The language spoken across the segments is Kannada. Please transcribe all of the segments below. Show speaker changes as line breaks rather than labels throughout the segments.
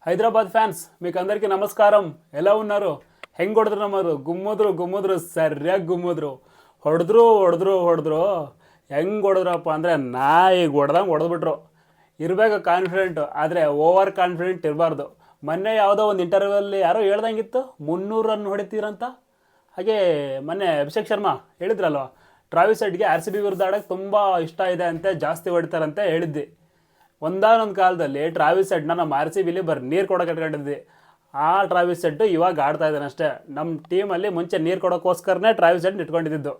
హైదరాబాద్ ఫ్యాన్స్ మీకు అందరికీ నమస్కారం. ఎలా ఉన్నారు? ಹೆಂಗೆ ಹೊಡೆದ್ರು ನಮ್ಮದು ಗುಮ್ಮದ್ರು ಸರಿಯಾಗಿ ಗುಮ್ಮಿದ್ರು. ಹೊಡೆದ್ರು ಹೆಂಗೆ ಹೊಡೆದ್ರಪ್ಪ ಅಂದರೆ ನಾಯಿಗೆ ಹೊಡೆದಂಗೆ ಹೊಡೆದ್ಬಿಟ್ರು. ಇರಬೇಕು ಕಾನ್ಫಿಡೆಂಟು, ಆದರೆ ಓವರ್ ಕಾನ್ಫಿಡೆಂಟ್ ಇರಬಾರ್ದು. ಮೊನ್ನೆ ಯಾವುದೋ ಒಂದು ಇಂಟರ್ವ್ಯೂವಲ್ಲಿ ಯಾರೋ ಹೇಳ್ದಂಗಿತ್ತು 300 ರನ್ ಹೊಡಿತೀರಂತ. ಹಾಗೆ ಮೊನ್ನೆ ಅಭಿಷೇಕ್ ಶರ್ಮಾ ಹೇಳಿದ್ರಲ್ವ, ಟ್ರಾವಿಸ್ ಹೆಡ್ಗೆ RCB ವಿರುದ್ಧ ಆಡೋಕ್ಕೆ ತುಂಬ ಇಷ್ಟ ಇದೆ ಅಂತೆ, ಜಾಸ್ತಿ ಹೊಡಿತಾರಂತೆ ಹೇಳಿದ್ದೆ. ಒಂದಾನೊಂದು ಕಾಲದಲ್ಲಿ ಟ್ರಾವಿಸ್ ಹೆಡ್ನ ನಮ್ಮ RCBಲಿ ನೀರು ಕೊಡೋಕೆ ಇಟ್ಕೊಂಡಿದ್ವಿ. ಆ ಟ್ರಾವಿಸ್ ಹೆಡ್ ಇವಾಗ ಆಡ್ತಾ ಇದ್ದಾನೆ ಅಷ್ಟೇ. ನಮ್ಮ ಟೀಮಲ್ಲಿ ಮುಂಚೆ ನೀರು ಕೊಡೋಕ್ಕೋಸ್ಕರನೇ ಟ್ರಾವಿಸ್ ಹೆಡ್ ಇಟ್ಕೊಂಡಿದ್ದು.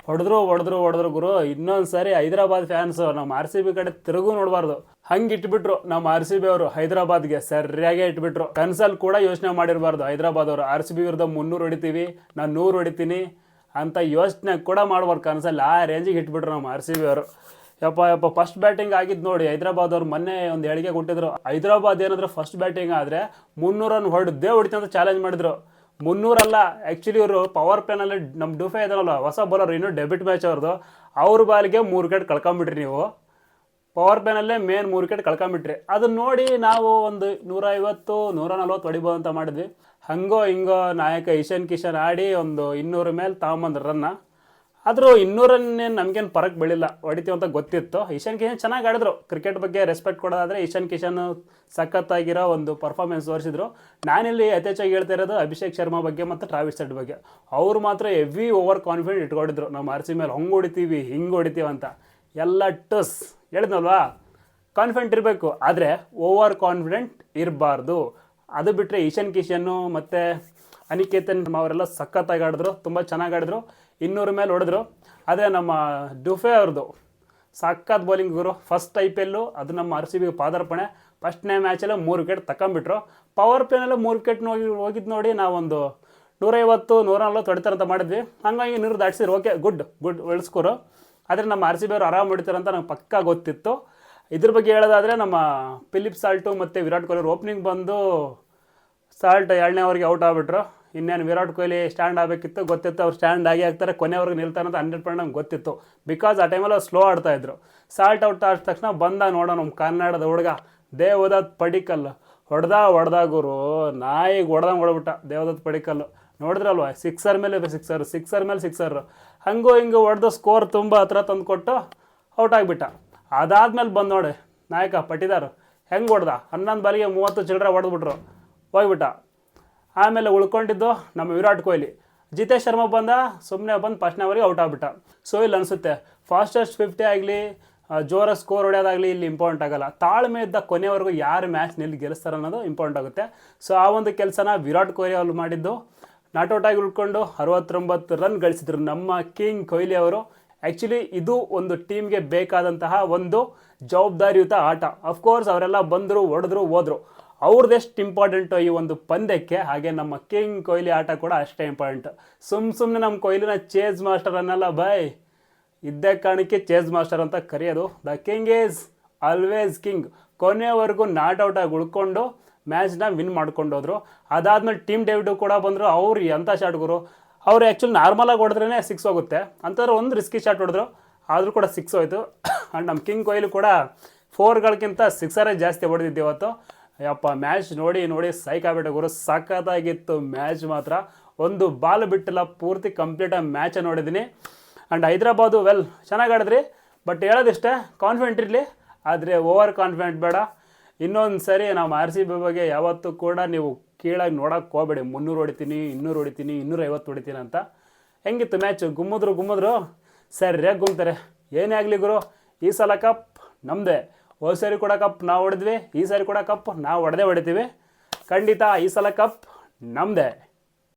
ಹೊಡೆದ್ರು ಗುರು. ಇನ್ನೊಂದು ಸಾರಿ ಹೈದರಾಬಾದ್ ಫ್ಯಾನ್ಸು ನಮ್ಮ RCB ಕಡೆ ತಿರುಗು ನೋಡಬಾರ್ದು. ಹಂಗೆ ಇಟ್ಬಿಟ್ರು ನಮ್ಮ RCB ಅವರು ಹೈದರಾಬಾದ್ಗೆ ಸರಿಯಾಗೇ ಇಟ್ಬಿಟ್ರು. ಕನ್ಸಲ್ಲಿ ಕೂಡ ಯೋಚನೆ ಮಾಡಿರಬಾರ್ದು ಹೈದರಾಬಾದ್ ಅವರು RCB ವಿರುದ್ಧ 300 ಹೊಡಿತೀವಿ, ನಾನು 100 ಹೊಡಿತೀನಿ ಅಂತ ಯೋಚನೆ ಕೂಡ ಮಾಡ್ಬಾರ್ದು. ಕನ್ಸಲ್ಲಿ ಆ ರೇಂಜಿಗೆ ಇಟ್ಬಿಟ್ರು ನಮ್ಮ RCB ಅವರು. ಯಪ್ಪ ಫಸ್ಟ್ ಬ್ಯಾಟಿಂಗ್ ಆಗಿದ್ದು ನೋಡಿ ಹೈದರಾಬಾದ್ ಅವ್ರು ಮೊನ್ನೆ ಒಂದು ಹೇಳಿಕೆ ಕೊಟ್ಟಿದ್ರು. ಹೈದರಾಬಾದ್ ಏನಾದರೂ ಫಸ್ಟ್ ಬ್ಯಾಟಿಂಗ್ ಆದರೆ 300 ರನ್ ಹೊಡೆದೇ ಅಂತ ಚಾಲೆಂಜ್ ಮಾಡಿದ್ರು. 300 ಅಲ್ಲ, ಆ್ಯಕ್ಚುಲಿ ಇವರು ಪವರ್ ಪ್ಲೇನಲ್ಲಿ ನಮ್ಮ ಡುಫೆ ಇದಾರಲ್ಲ ಹೊಸ ಬೌಲರ್, ಇನ್ನೂ ಡೆಬ್ಯೂಟ್ ಮ್ಯಾಚ್ ಅವ್ರದ್ದು, ಅವ್ರ ಬಾಲಿಗೆ 3 ವಿಕೆಟ್ ಕಳ್ಕೊಂಬಿಟ್ರಿ ನೀವು. ಪವರ್ ಪ್ಲೇನಲ್ಲೇ ಮೇನ್ 3 ವಿಕೆಟ್ ಕಳ್ಕೊಂಬಿಟ್ರಿ. ಅದನ್ನ ನೋಡಿ ನಾವು ಒಂದು 150 140 ಹೊಡಿಬೋದು ಅಂತ ಮಾಡಿದ್ವಿ. ಹಂಗೋ ಹಿಂಗೋ ನಾಯಕ ಇಶಾನ್ ಕಿಶನ್ ಆಡಿ ಒಂದು 200 ಮೇಲೆ ತಗೊಂಬಂದ್ರು ರನ್ನ. ಆದರೂ 200 ರನ್ನೇನು ನಮಗೇನು ಪರಕ್ ಬೆಳಿಲ್ಲ, ಹೊಡಿತೀವಿ ಅಂತ ಗೊತ್ತಿತ್ತು. ಇಶಾನ್ ಕಿಶನ್ ಚೆನ್ನಾಗಿ ಆಡಿದ್ರು. ಕ್ರಿಕೆಟ್ ಬಗ್ಗೆ ರೆಸ್ಪೆಕ್ಟ್ ಕೊಡೋದಾದರೆ ಇಶಾನ್ ಕಿಶನ್ ಸಖತ್ತಾಗಿರೋ ಒಂದು ಪರ್ಫಾರ್ಮೆನ್ಸ್ ತೋರಿಸಿದ್ರು. ನಾನಿಲ್ಲಿ ಯಥೇಚ್ಛಾಗಿ ಹೇಳ್ತಾ ಇರೋದು ಅಭಿಷೇಕ್ ಶರ್ಮಾ ಬಗ್ಗೆ ಮತ್ತು ಟ್ರಾವಿಸ್ ಹೆಡ್ ಬಗ್ಗೆ. ಅವರು ಮಾತ್ರ ಹೆವಿ ಓವರ್ ಕಾನ್ಫಿಡೆಂಟ್ ಇಟ್ಕೊಂಡಿದ್ರು ನಮ್ಮ RCB ಮೇಲೆ. ಹಂಗೆ ಹೊಡಿತೀವಿ ಹಿಂಗೆ ಹೊಡಿತೀವಿ ಅಂತ ಎಲ್ಲ ಟಸ್ ಹೇಳಿದ್ನಲ್ವಾ. ಕಾನ್ಫಿಡೆಂಟ್ ಇರಬೇಕು, ಆದರೆ ಓವರ್ ಕಾನ್ಫಿಡೆಂಟ್ ಇರಬಾರ್ದು. ಅದು ಬಿಟ್ಟರೆ ಇಶಾನ್ ಕಿಶನ್ನು ಮತ್ತು ಅನಿಕೇತನ್ ಅವರೆಲ್ಲ ಸಖತ್ತಾಗಿ ಆಡಿದ್ರು, ತುಂಬ ಚೆನ್ನಾಗಿ ಆಡಿದ್ರು. 200 ಮೇಲೆ ಹೊಡೆದ್ರು. ಆದರೆ ನಮ್ಮ ಡುಫೆ ಅವ್ರದ್ದು ಸಖತ್ ಬೌಲಿಂಗ್ ಗುರು. ಫಸ್ಟ್ IPL ಅದು ನಮ್ಮ RCB ಪಾದಾರ್ಪಣೆ. ಫಸ್ಟ್ನೇ ಮ್ಯಾಚಲ್ಲೇ 3 ವಿಕೆಟ್ ತಗೊಂಬಿಟ್ರು. ಪವರ್ ಪ್ಲೇನಲ್ಲೇ 3 ವಿಕೆಟ್ ಹೋಗಿದ್ದು ನೋಡಿ ನಾವೊಂದು 150 140 ಹೊಡಿತಾರಂತ ಮಾಡಿದ್ವಿ. ಹಂಗಾಗಿ 200 ದಾಟಿಸಿದ್ರು. ಓಕೆ, ಗುಡ್ ಒಳ್ಳೆ ಸ್ಕೋರು. ಆದರೆ ನಮ್ಮ RCB ಅವರು ಆರಾಮ್ ಹೊಡಿತಾರಂತ ನಂಗೆ ಪಕ್ಕಾ ಗೊತ್ತಿತ್ತು. ಇದ್ರ ಬಗ್ಗೆ ಹೇಳೋದಾದರೆ ನಮ್ಮ ಫಿಲಿಪ್ ಸಾಲ್ಟು ಮತ್ತು ವಿರಾಟ್ ಕೊಹ್ಲಿ ಓಪನಿಂಗ್ ಬಂದು ಸಾಲ್ಟ್ 2ನೇ ಓವರ್ಗೆ ಔಟ್ ಆಗಿಬಿಟ್ರು. ಇನ್ನೇನು ವಿರಾಟ್ ಕೊಹ್ಲಿ ಸ್ಟ್ಯಾಂಡ್ ಆಗಬೇಕಿತ್ತು, ಗೊತ್ತಿತ್ತು. ಅವ್ರು ಸ್ಟ್ಯಾಂಡ್ ಆಗ್ತಾರೆ, ಕೊನೆಯವ್ರಿಗೆ ನಿಲ್ತಾರೆ ಅಂತ 100% ನಮ್ಗೆ ಗೊತ್ತಿತ್ತು. ಬಿಕಾಸ್ ಆ ಟೈಮಲ್ಲಿ ಅವ್ರು ಸ್ಲೋ ಆಡ್ತಾಯಿದ್ರು. ಸಾಲ್ಟ್ ಔಟ್ ಆದ ತಕ್ಷಣ ಬಂದ ನೋಡೋ ನಮ್ಮ ಕನ್ನಡದ ಹುಡುಗ ದೇವದತ್ ಪಡಿಕ್ಕಲ್ ಹೊಡೆದ ಗುರು. ನಾಯಿಗೆ ಹೊಡೆದ್ಬಿಟ್ಟ ದೇವದತ್ ಪಡಿಕ್ಕಲ್ಲು. ನೋಡಿದ್ರಲ್ವ, ಸಿಕ್ಸರ್ ಮೇಲೆ ಸಿಕ್ಸರ್ ಹಂಗೂ ಹಿಂಗೆ ಹೊಡೆದು ಸ್ಕೋರ್ ತುಂಬ ಹತ್ರ ತಂದು ಕೊಟ್ಟು ಔಟ್ ಆಗಿಬಿಟ್ಟ. ಅದಾದ್ಮೇಲೆ ಬಂದು ನೋಡಿ ನಾಯಕ ಪಟಿದಾರ್ ಹೆಂಗೆ ಹೊಡೆದ, 11 ಬಾಲಿಗೆ 30 ಚಿಲ್ಲರೆ ಹೊಡೆದ್ಬಿಟ್ರು, ಹೋಗ್ಬಿಟ್ಟ. ಆಮೇಲೆ ಉಳ್ಕೊಂಡಿದ್ದು ನಮ್ಮ ವಿರಾಟ್ ಕೊಹ್ಲಿ. ಜಿತೇಶ್ ಶರ್ಮಾ ಸುಮ್ಮನೆ ಬಂದು ಫಸ್ಟ್ನೇ ಓವರಿಗೆ ಔಟ್ ಆಗಿಬಿಟ್ಟ. ಸೊ ಇಲ್ಲಿ ಅನಿಸುತ್ತೆ ಫಾಸ್ಟೆಸ್ಟ್ 50 ಆಗಲಿ ಜೋರ ಸ್ಕೋರ್ ಹೊಡೆಯೋದಾಗಲಿ ಇಲ್ಲಿ ಇಂಪಾರ್ಟೆಂಟ್ ಆಗೋಲ್ಲ. ತಾಳ್ಮೆ ಇದ್ದ ಕೊನೆವರೆಗೂ ಯಾರು ಮ್ಯಾಚ್ ನಿಲ್ಲಿ ಗೆಲ್ಲಿಸ್ತಾರೆ ಅನ್ನೋದು ಇಂಪಾರ್ಟೆಂಟ್ ಆಗುತ್ತೆ. ಸೊ ಆ ಒಂದು ಕೆಲಸನ ವಿರಾಟ್ ಕೊಹ್ಲಿ ಅವರು ಮಾಡಿದ್ದು. ನಾಟ್ಔಟ್ ಆಗಿ ಉಳ್ಕೊಂಡು 69 ರನ್ ಗಳಿಸಿದ್ರು ನಮ್ಮ ಕಿಂಗ್ ಕೊಹ್ಲಿ ಅವರು. ಆ್ಯಕ್ಚುಲಿ ಇದು ಒಂದು ಟೀಮ್ಗೆ ಬೇಕಾದಂತಹ ಒಂದು ಜವಾಬ್ದಾರಿಯುತ ಆಟ. ಅಫ್ಕೋರ್ಸ್ ಅವರೆಲ್ಲ ಬಂದರು, ಹೊಡೆದ್ರು, ಹೋದರು. ಅವ್ರದ್ದೆಷ್ಟು ಇಂಪಾರ್ಟೆಂಟು ಈ ಒಂದು ಪಂದ್ಯಕ್ಕೆ, ಹಾಗೆ ನಮ್ಮ ಕಿಂಗ್ ಕೊಹ್ಲಿ ಆಟ ಕೂಡ ಅಷ್ಟೇ ಇಂಪಾರ್ಟೆಂಟ್. ಸುಮ್ಮನೆ ನಮ್ಮ ಕೊಹ್ಲಿನ ಚೇಸ್ ಮಾಸ್ಟರ್ ಅನ್ನಲ್ಲ ಬಾಯ್, ಇದ್ದೇ ಕಾರಣಕ್ಕೆ ಚೇಸ್ ಮಾಸ್ಟರ್ ಅಂತ ಕರೆಯೋದು. The king is always king. ಕೊನೆಯವರೆಗೂ ನಾಟ್ಔಟ್ ಆಗಿ ಉಳ್ಕೊಂಡು ಮ್ಯಾಚ್ನ ವಿನ್ ಮಾಡ್ಕೊಂಡು ಹೋದ್ರು. ಅದಾದ್ಮೇಲೆ ಟೀಮ್ ಡೇವಿಡ್ ಕೂಡ ಬಂದರು. ಅವ್ರು ಎಂಥ ಶಾಟ್ ಗುರು. ಅವ್ರು ಆ್ಯಕ್ಚುಲಿ ನಾರ್ಮಲಾಗಿ ಹೊಡೆದ್ರೇ 6 ಹೋಗುತ್ತೆ ಅಂತಂದ್ರೆ ಒಂದು ರಿಸ್ಕಿ ಶಾಟ್ ಹೊಡೆದ್ರು, ಆದರೂ ಕೂಡ 6 ಹೋಯಿತು. ಆ್ಯಂಡ್ ನಮ್ಮ ಕಿಂಗ್ ಕೊಹ್ಲಿ ಕೂಡ 4ಗಳಿಗಿಂತ 6 ಜಾಸ್ತಿ ಹೊಡೆದಿದ್ದು ಇವತ್ತು. ಯಪ್ಪ ಮ್ಯಾಚ್ ನೋಡಿ ಸೈಕಾಗ್ಬಿಟ್ಟೆ ಗುರು. ಸಖತ್ತಾಗಿತ್ತು ಮ್ಯಾಚ್ ಮಾತ್ರ. ಒಂದು ಬಾಲ್ ಬಿಟ್ಟಿಲ್ಲ, ಪೂರ್ತಿ ಕಂಪ್ಲೀಟಾಗಿ ಮ್ಯಾಚ್ ನೋಡಿದ್ದೀನಿ. ಆ್ಯಂಡ್ ಹೈದರಾಬಾದು ಚೆನ್ನಾಗಿ ಆಡಿದ್ರಿ. ಬಟ್ ಹೇಳೋದಿಷ್ಟೇ, ಕಾನ್ಫಿಡೆಂಟ್ ಇರಲಿ, ಆದರೆ ಓವರ್ ಕಾನ್ಫಿಡೆಂಟ್ ಬೇಡ. ಇನ್ನೊಂದು ಸರಿ ನಮ್ಮ RCB ಬಗ್ಗೆ ಯಾವತ್ತೂ ಕೂಡ ನೀವು ಕೀಳಾಗಿ ನೋಡೋಕ್ಕೆ ಹೋಗಬೇಡಿ. 300 ಹೊಡಿತೀನಿ, 200 ಹೊಡಿತೀನಿ, 250 ಹೊಡಿತೀನಿ ಅಂತ. ಹೆಂಗಿತ್ತು ಮ್ಯಾಚು? ಗುಮ್ಮಿದ್ರು ಸರಿಯಾಗಿ ಗುಮ್ತಾರೆ. ಏನೇ ಆಗಲಿ ಗುರು, ಈ ಸಲ ಕಪ್ ನಮ್ಮದೇ. ಹೋದ ಸಾರಿ ಕೂಡ ಕಪ್ ನಾವು ಹೊಡೆದ್ವಿ, ಈ ಸಾರಿ ಕೂಡ ಕಪ್ ನಾವು ಹೊಡೆದೇ ಹೊಡಿತೀವಿ. ಖಂಡಿತ ಈ ಸಲ ಕಪ್ ನಮ್ಮದೇ.